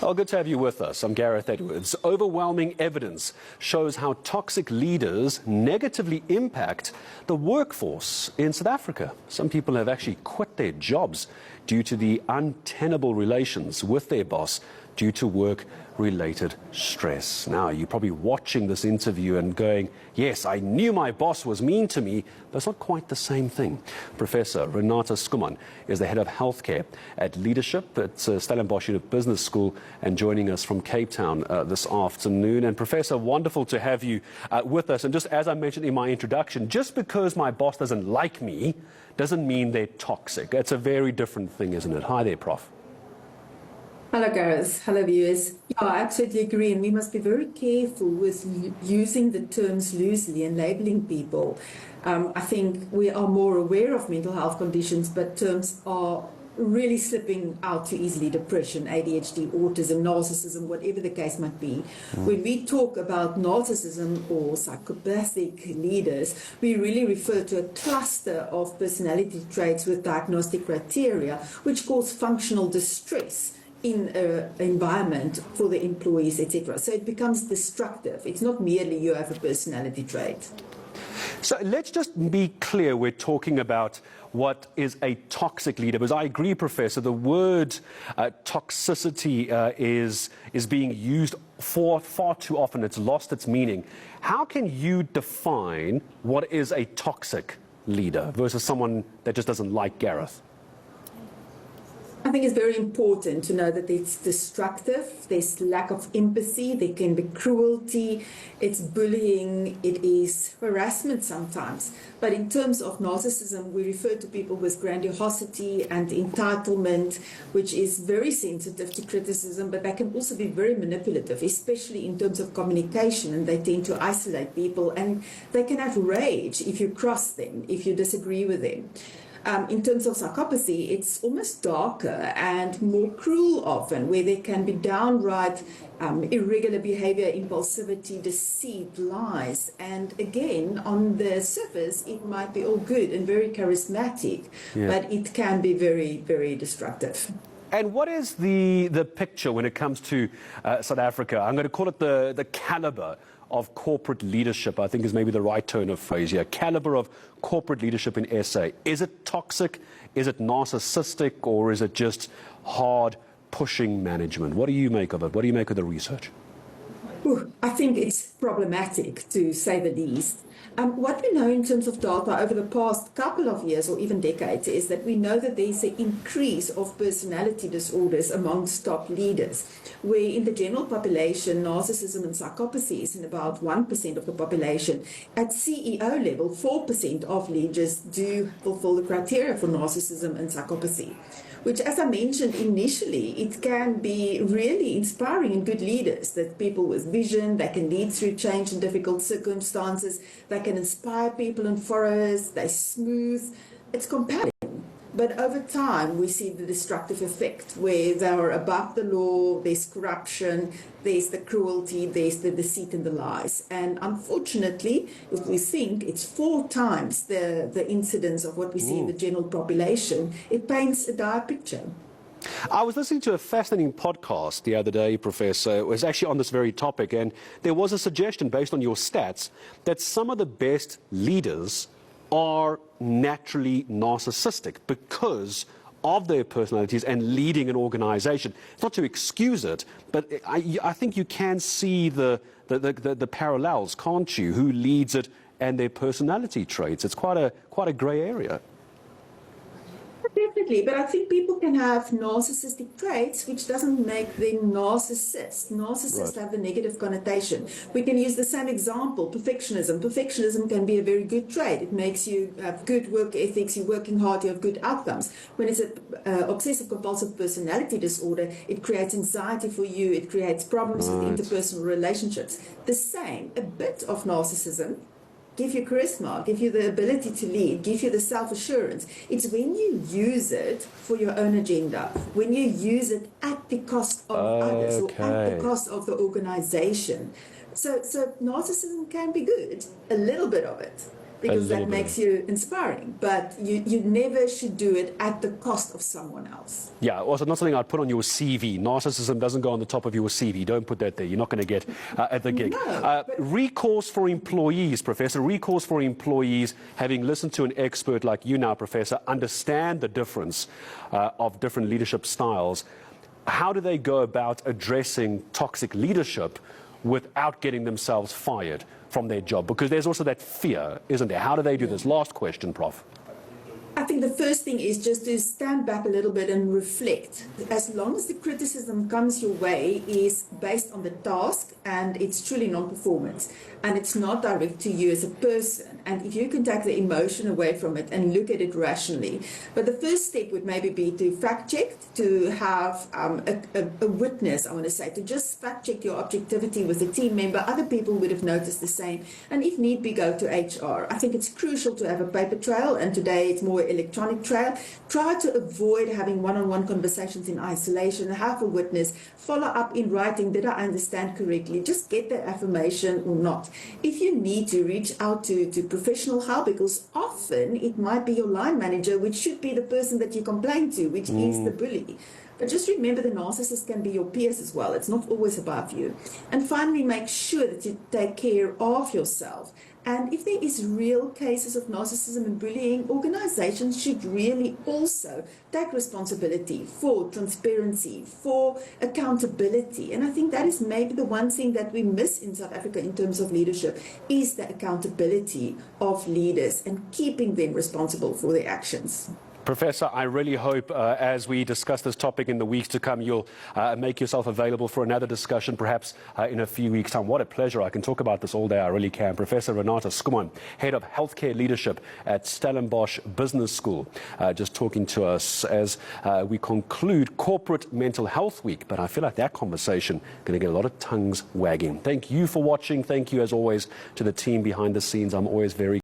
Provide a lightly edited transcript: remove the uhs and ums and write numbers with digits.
Oh, good to have you with us. I'm Gareth Edwards. Overwhelming evidence shows how toxic leaders negatively impact the workforce in South Africa. Some people have actually quit their jobs due to the untenable relations with their boss due to work-related stress. Now, you're probably watching this interview and going, yes, I knew my boss was mean to me, but it's not quite the same thing. Professor Renata Skuman is the head of healthcare at leadership at Stellenbosch Business School and joining us from Cape Town this afternoon. And Professor, wonderful to have you with us. And just as I mentioned in my introduction, just because my boss doesn't like me doesn't mean they're toxic. It's a very different thing, isn't it? Hi there, Prof. Hello, Gareth. Hello, viewers. Yeah, I absolutely agree, and we must be very careful with using the terms loosely and labeling people. I think we are more aware of mental health conditions, but terms are really slipping out too easily. Depression, ADHD, autism, narcissism, whatever the case might be. When we talk about narcissism or psychopathic leaders, we really refer to a cluster of personality traits with diagnostic criteria which cause functional distress in an environment for the employees, etc. So it becomes destructive. It's not merely you have a personality trait. So let's just be clear, we're talking about what is a toxic leader. Because I agree, Professor, the word toxicity is being used far too often. It's lost its meaning. How can you define what is a toxic leader versus someone that just doesn't like Gareth? I think it's very important to know that it's destructive, there's lack of empathy, there can be cruelty, it's bullying, it is harassment sometimes. But in terms of narcissism, we refer to people with grandiosity and entitlement, which is very sensitive to criticism, but they can also be very manipulative, especially in terms of communication, and they tend to isolate people, and they can have rage if you cross them, if you disagree with them. In terms of psychopathy, it's almost darker and more cruel often, where there can be downright irregular behavior, impulsivity, deceit, lies. And again, on the surface, it might be all good and very charismatic, but it can be very, very destructive. And what is the picture when it comes to South Africa? I'm going to call it the caliber of corporate leadership, I think is maybe the right turn of phrase here. Caliber of corporate leadership in SA. Is it toxic? Is it narcissistic? Or is it just hard pushing management? What do you make of it? What do you make of the research? I think it's problematic, to say the least. What we know in terms of data over the past couple of years or even decades is that we know that there's an increase of personality disorders amongst top leaders, where in the general population, narcissism and psychopathy is in about 1% of the population. At CEO level, 4% of leaders do fulfill the criteria for narcissism and psychopathy, which, as I mentioned initially, it can be really inspiring in good leaders, that people with vision, they can lead through change in difficult circumstances, they can inspire people in forums, they're smooth, it's compelling. But over time, we see the destructive effect, where they are above the law, there's corruption, there's the cruelty, there's the deceit and the lies. And unfortunately, if we think it's 4 times the incidence of what we see in the general population, it paints a dire picture. I was listening to a fascinating podcast the other day, Professor. It was actually on this very topic, and there was a suggestion based on your stats that some of the best leaders are naturally narcissistic because of their personalities and leading an organization. It's not to excuse it, but I think you can see the parallels, can't you? Who leads it and their personality traits. It's quite a grey area. Definitely, but I think people can have narcissistic traits, which doesn't make them narcissists. Narcissists have a negative connotation. We can use the same example, perfectionism. Perfectionism can be a very good trait. It makes you have good work ethics, you're working hard, you have good outcomes. When it's an obsessive-compulsive personality disorder, it creates anxiety for you, it creates problems with interpersonal relationships. The same, a bit of narcissism, give you charisma, give you the ability to lead, give you the self-assurance. It's when you use it for your own agenda, when you use it at the cost of others or at the cost of the organization. So narcissism can be good, a little bit of it. because that makes you inspiring. But you never should do it at the cost of someone else. Yeah, also not something I'd put on your CV. Narcissism doesn't go on the top of your CV. Don't put that there. You're not going to get at the gig. No, recourse for employees, Professor. Recourse for employees, having listened to an expert like you now, Professor, understand the difference of different leadership styles. How do they go about addressing toxic leadership without getting themselves fired from their job? Because there's also that fear, isn't there? How do they do this? Last question, Prof. I think the first thing is just to stand back a little bit and reflect. As long as the criticism comes your way is based on the task and it's truly non-performance and it's not direct to you as a person, and if you can take the emotion away from it and look at it rationally. But the first step would maybe be to fact check, to have a witness, I want to say, to just fact check your objectivity with a team member. Other people would have noticed the same, and if need be, go to HR. I think it's crucial to have a paper trail, and today it's more electronic trail. Try to avoid having one-on-one conversations in isolation. Have a witness. Follow up in writing. Did I understand correctly? Just get the affirmation or not. If you need to, reach out to professional help, because often it might be your line manager, which should be the person that you complain to, which is the bully. But just remember, the narcissist can be your peers as well. It's not always above you. And finally, make sure that you take care of yourself. And if there is real cases of narcissism and bullying, organizations should really also take responsibility for transparency, for accountability. And I think that is maybe the one thing that we miss in South Africa in terms of leadership, is the accountability of leaders and keeping them responsible for their actions. Professor, I really hope as we discuss this topic in the weeks to come, you'll make yourself available for another discussion, perhaps in a few weeks' time. What a pleasure. I can talk about this all day. I really can. Professor Renata Skuman, Head of Healthcare Leadership at Stellenbosch Business School, just talking to us as we conclude Corporate Mental Health Week. But I feel like that conversation going to get a lot of tongues wagging. Thank you for watching. Thank you, as always, to the team behind the scenes. I'm always very